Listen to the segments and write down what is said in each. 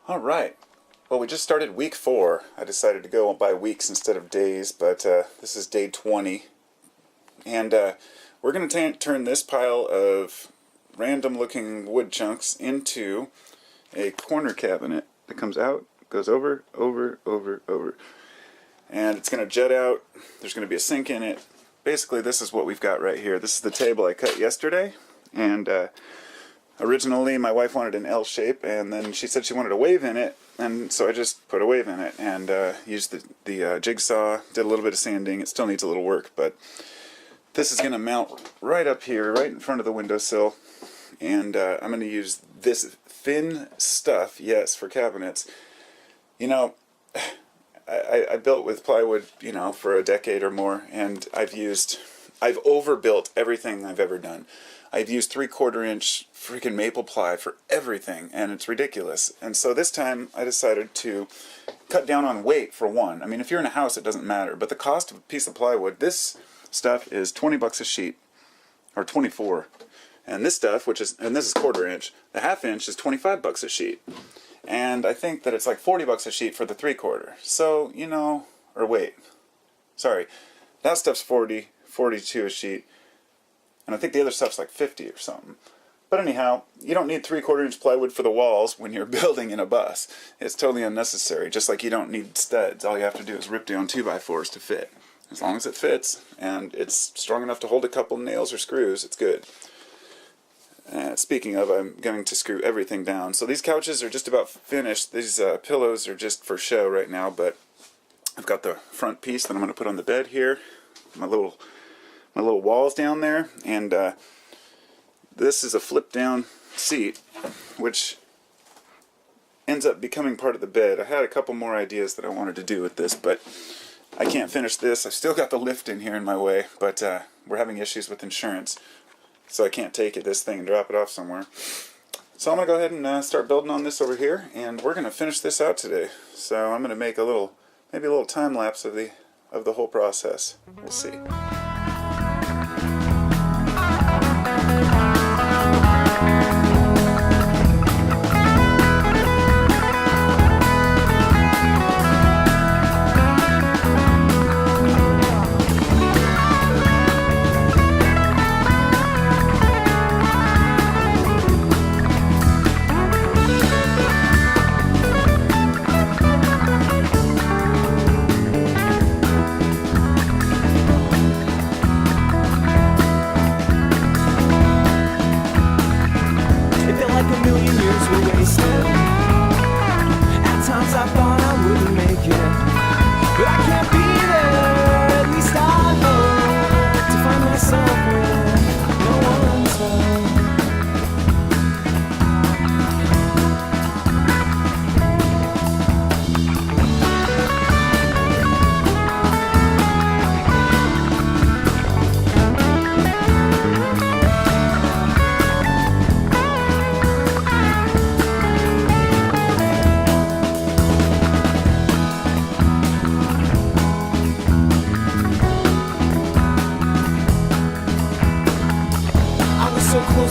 All right. Well, we just started week 4. I decided to go by weeks instead of days, but this is day 20. And we're going to turn this pile of random looking wood chunks into a corner cabinet that comes out, goes over, over, over, over. And it's going to jut out. There's going to be a sink in it. Basically, this is what we've got right here. This is the table I cut yesterday. And originally, my wife wanted an L shape, and then she said she wanted a wave in it, and so I just put a wave in it and used the jigsaw, did a little bit of sanding. It still needs a little work, but this is going to mount right up here, right in front of the windowsill, and I'm going to use this thin stuff, yes, for cabinets. You know, I built with plywood, you know, for a decade or more, and I've overbuilt everything I've ever done. I've used 3/4 inch freaking maple ply for everything, and it's ridiculous. And so this time I decided to cut down on weight for one. I mean, if you're in a house, it doesn't matter. But the cost of a piece of plywood, this stuff is 20 bucks a sheet, or 24. And this stuff, and this is 1/4 inch, the 1/2 inch is 25 bucks a sheet. And I think that it's like 40 bucks a sheet for the 3/4. So, you know, or wait, sorry, that stuff's 40, 42 a sheet. And I think the other stuff's like 50 or something. But anyhow, you don't need 3/4 inch plywood for the walls when you're building in a bus. It's totally unnecessary. Just like you don't need studs. All you have to do is rip down 2x4s to fit. As long as it fits and it's strong enough to hold a couple nails or screws, it's good. Speaking of, I'm going to screw everything down. So these couches are just about finished. These pillows are just for show right now, but I've got the front piece that I'm going to put on the bed here. My little walls down there, and this is a flip down seat, which ends up becoming part of the bed. I had a couple more ideas that I wanted to do with this, but I can't finish this. I've still got the lift in here in my way, but we're having issues with insurance, so I can't take this thing and drop it off somewhere. So I'm going to go ahead and start building on this over here, and we're going to finish this out today. So I'm going to make maybe a little time lapse of the whole process. We'll see.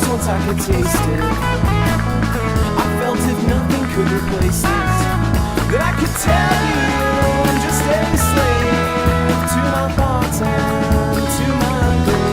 Once I could taste it, I felt if nothing could replace it, that I could tell you I'm just a slave to my thoughts and to my brain.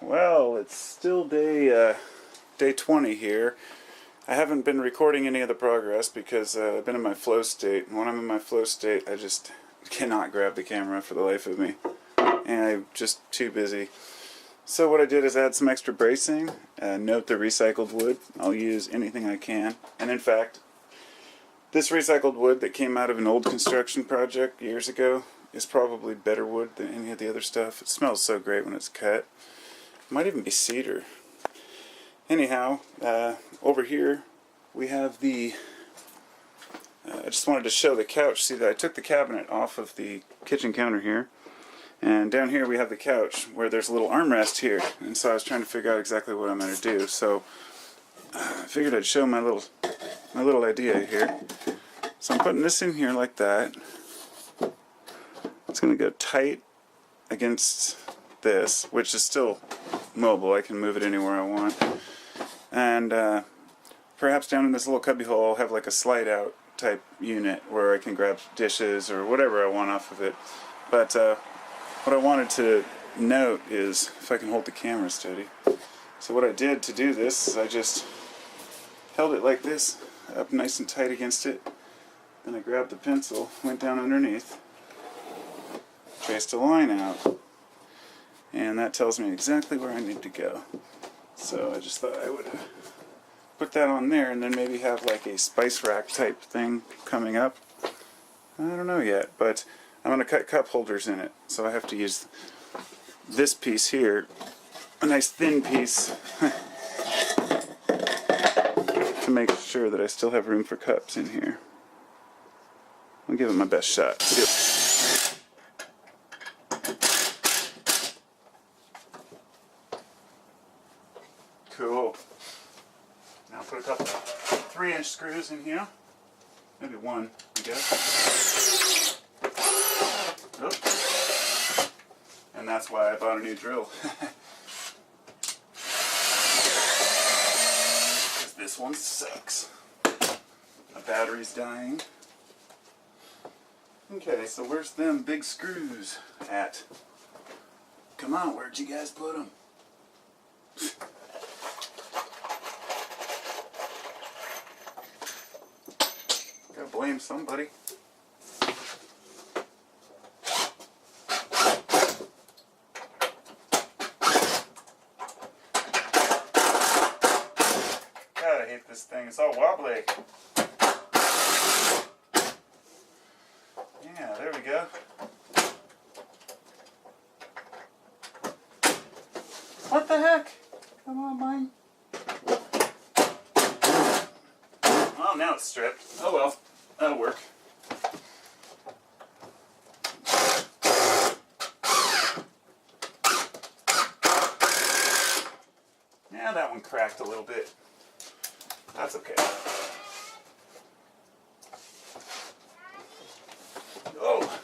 Well, it's still day 20 here. I haven't been recording any of the progress because I've been in my flow state. And when I'm in my flow state, I just cannot grab the camera for the life of me. And I'm just too busy. So what I did is add some extra bracing. Note the recycled wood. I'll use anything I can. And in fact, This recycled wood that came out of an old construction project years ago is probably better wood than any of the other stuff. It smells so great when it's cut. It might even be cedar. Anyhow, over here we have the... I just wanted to show the couch. See that I took the cabinet off of the kitchen counter here. And down here we have the couch where there's a little armrest here. And so I was trying to figure out exactly what I'm going to do. So I figured I'd show my little idea here. So I'm putting this in here like that. It's going to go tight against this, which is still mobile. I can move it anywhere I want. And perhaps down in this little cubby hole I'll have like a slide out type unit where I can grab dishes or whatever I want off of it. But what I wanted to note is if I can hold the camera steady. So what I did to do this is I just held it like this, up nice and tight against it. Then I grabbed the pencil, went down underneath, traced a line out, and that tells me exactly where I need to go. So I just thought I would put that on there and then maybe have like a spice rack type thing coming up. I don't know yet, but I'm going to cut cup holders in it. So I have to use this piece here, a nice thin piece, to make sure that I still have room for cups in here. I'll give it my best shot. Cool. Now put a couple 3-inch screws in here. Maybe one, I guess. Oops. And that's why I bought a new drill. Because this one sucks. My battery's dying. Okay, so where's them big screws at? Come on, where'd you guys put them? Gotta blame somebody. God, I hate this thing. It's all wobbly. Yeah, there we go. What the heck? Come on, mine. Oh, now it's stripped. Oh well, that'll work. Yeah, that one cracked a little bit. That's okay. Oh!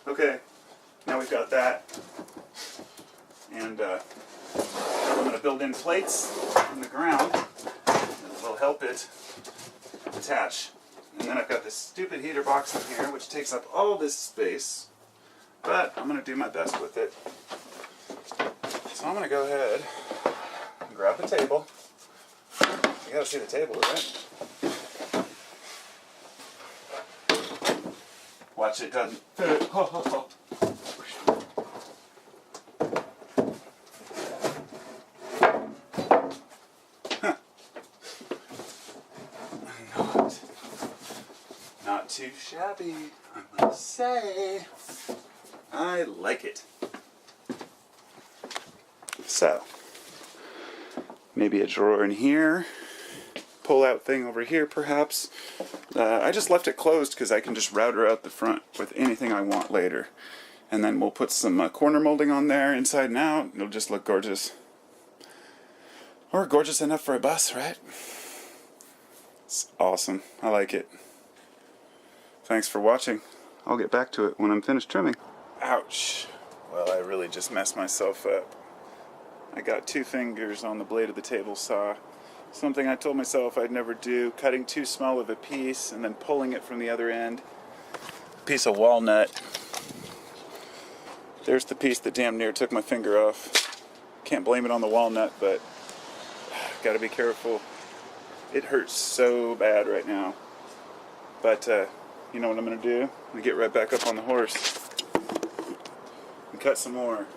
Okay, now we've got that, and I'm going to build in plates in the ground that will help it attach. And then I've got this stupid heater box in here which takes up all this space, but I'm going to do my best with it. So I'm going to go ahead and grab the table. You got to see the table, right? Watch, it doesn't fit. Huh. Not too shabby, I must say. I like it. So, maybe a drawer in here. Pull-out thing over here, perhaps. I just left it closed because I can just router out the front with anything I want later. And then we'll put some corner molding on there, inside and out. It'll just look gorgeous. Or gorgeous enough for a bus, right? It's awesome. I like it. Thanks for watching. I'll get back to it when I'm finished trimming. Ouch. Well, I really just messed myself up. I got 2 fingers on the blade of the table saw. Something I told myself I'd never do, cutting too small of a piece and then pulling it from the other end. Piece of walnut. There's the piece that damn near took my finger off. Can't blame it on the walnut, but gotta be careful. It hurts so bad right now. But you know what I'm gonna do? I'm gonna get right back up on the horse and cut some more.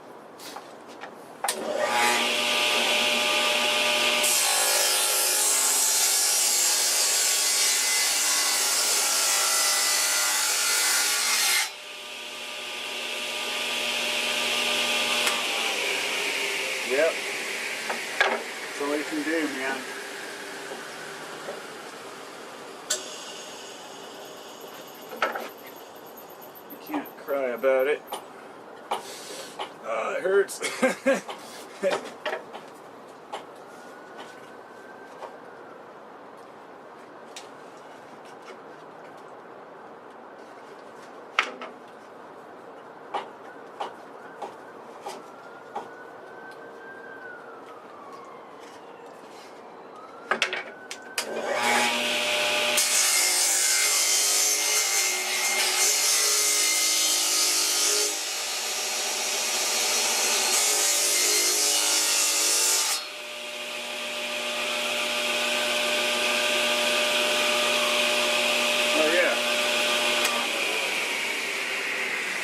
Yep. That's all you can do, man. You can't cry about it. Oh, it hurts.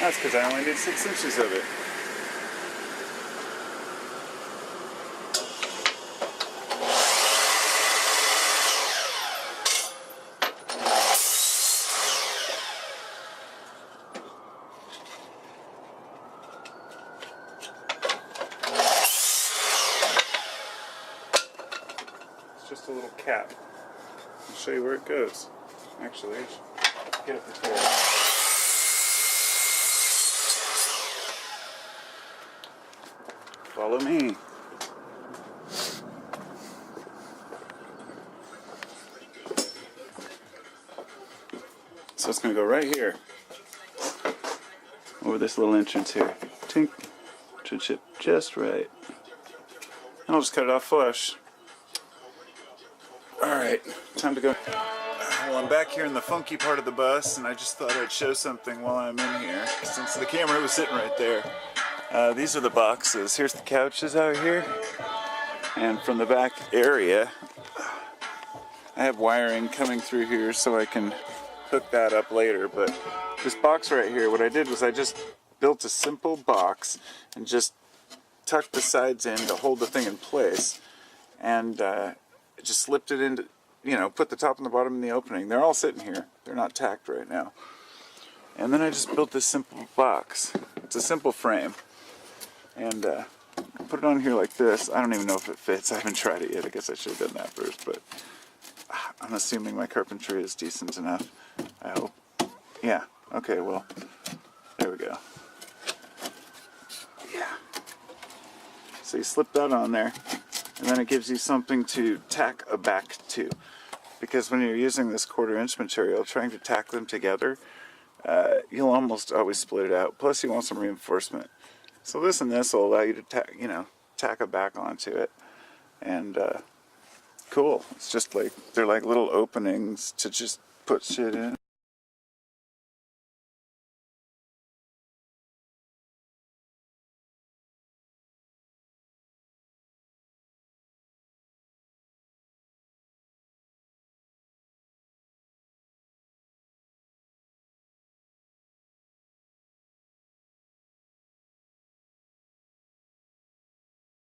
That's because I only did 6 inches of it. It's just a little cap. I'll show you where it goes. Actually, I should get up the tail. Follow me. So it's going to go right here. Over this little entrance here. Tink. Should chip just right. And I'll just cut it off flush. Alright, time to go. Well, I'm back here in the funky part of the bus, and I just thought I'd show something while I'm in here, since the camera was sitting right there. These are the boxes. Here's the couches out here. And from the back area, I have wiring coming through here so I can hook that up later. But this box right here, what I did was I just built a simple box and just tucked the sides in to hold the thing in place. And just slipped it into, you know, put the top and the bottom in the opening. They're all sitting here. They're not tacked right now. And then I just built this simple box. It's a simple frame. And put it on here like this. I don't even know if it fits. I haven't tried it yet. I guess I should have done that first. But I'm assuming my carpentry is decent enough. I hope. Yeah. Okay, well, there we go. Yeah. So you slip that on there. And then it gives you something to tack a back to. Because when you're using this 1/4 inch material, trying to tack them together, you'll almost always split it out. Plus you want some reinforcement. So this and this will allow you to tack a back onto it. And cool. It's just like, they're like little openings to just put shit in.